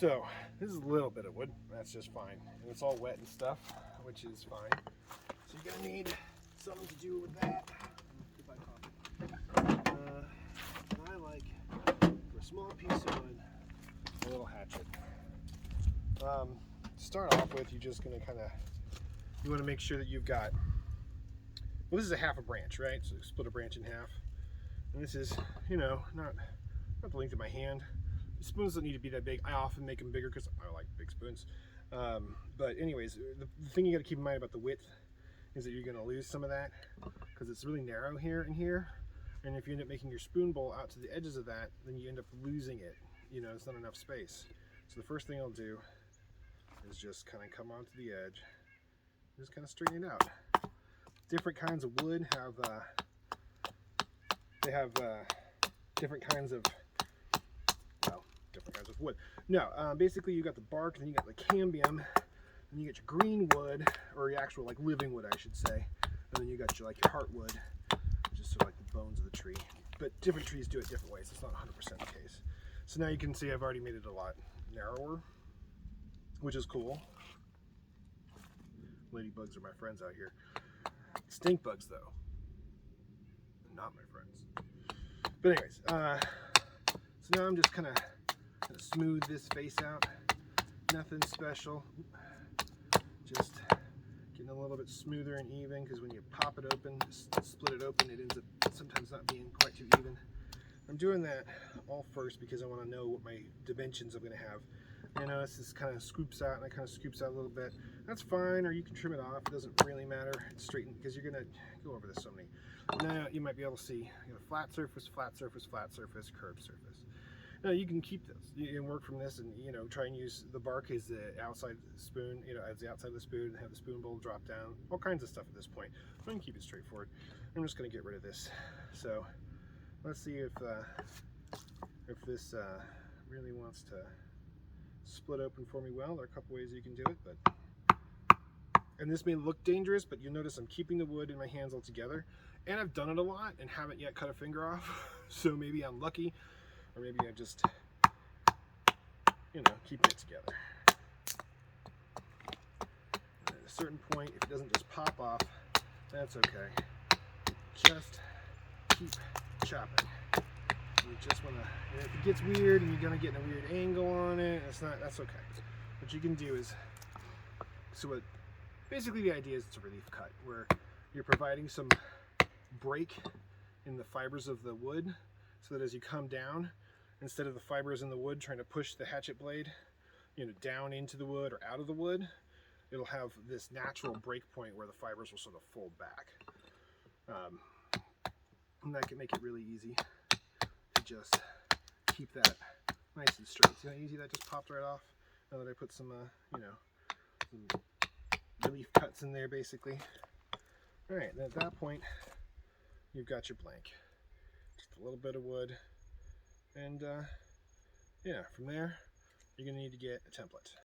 So this is a little bit of wood. That's just fine, and it's all wet and stuff, which is fine. So you're gonna need something to do with that. And I like, for a small piece of wood, a little hatchet. To start off with, you're just gonna you want to make sure that you've got, well, this is a half a branch, right? So split a branch in half, and this is, you know, not the length of my hand. The spoons don't need to be that big. I often make them bigger because I like big spoons. But anyways, the thing you got to keep in mind about the width is that you're going to lose some of that because it's really narrow here and here. And if you end up making your spoon bowl out to the edges of that, then you end up losing it. You know, it's not enough space. So the first thing I'll do is just kind of come onto the edge, just kind of straighten it out. Different kinds of wood have different kinds of wood. No, basically you got the bark, then you got the cambium, and you get your green wood, or your actual like living wood, I should say, and then you got your heartwood, which is sort of like the bones of the tree. But different trees do it different ways. It's not 100% the case. So now you can see I've already made it a lot narrower, which is cool. Ladybugs are my friends out here. Stink bugs, though, not my friends. But anyways, so now I'm just kind of smooth this face out. Nothing special. Just getting a little bit smoother and even, because when you pop it open, split it open, it ends up sometimes not being quite too even. I'm doing that all first because I want to know what my dimensions I'm going to have. You know, this kind of scoops out, and it kind of scoops out a little bit. That's fine, or you can trim it off. It doesn't really matter. It's straightened because you're going to go over this so many. Now you might be able to see, you know, flat surface, flat surface, flat surface, curved surface. Now you can keep this. You can work from this, and you know, try and use the bark as the outside spoon, you know, as the outside of the spoon, and have the spoon bowl drop down. All kinds of stuff at this point. I'm gonna keep it straightforward. I'm just gonna get rid of this. So let's see if this really wants to split open for me well. There are a couple ways you can do it, but this may look dangerous, but you'll notice I'm keeping the wood in my hands all together, and I've done it a lot and haven't yet cut a finger off. So maybe I'm lucky. Or maybe I just, you know, keep it together. And at a certain point, if it doesn't just pop off, that's okay. Just keep chopping. You just want to, if it gets weird and you're going to get in a weird angle on it, that's okay. What you can do is, basically the idea is it's a relief cut, where you're providing some break in the fibers of the wood, so that as you come down, instead of the fibers in the wood trying to push the hatchet blade, you know, down into the wood or out of the wood, it'll have this natural break point where the fibers will sort of fold back. And that can make it really easy to just keep that nice and straight. See how easy that just popped right off? Now that I put some, you know, some relief cuts in there, basically. All right, and at that point, you've got your blank. Just a little bit of wood, and yeah, from there you're going to need to get a template.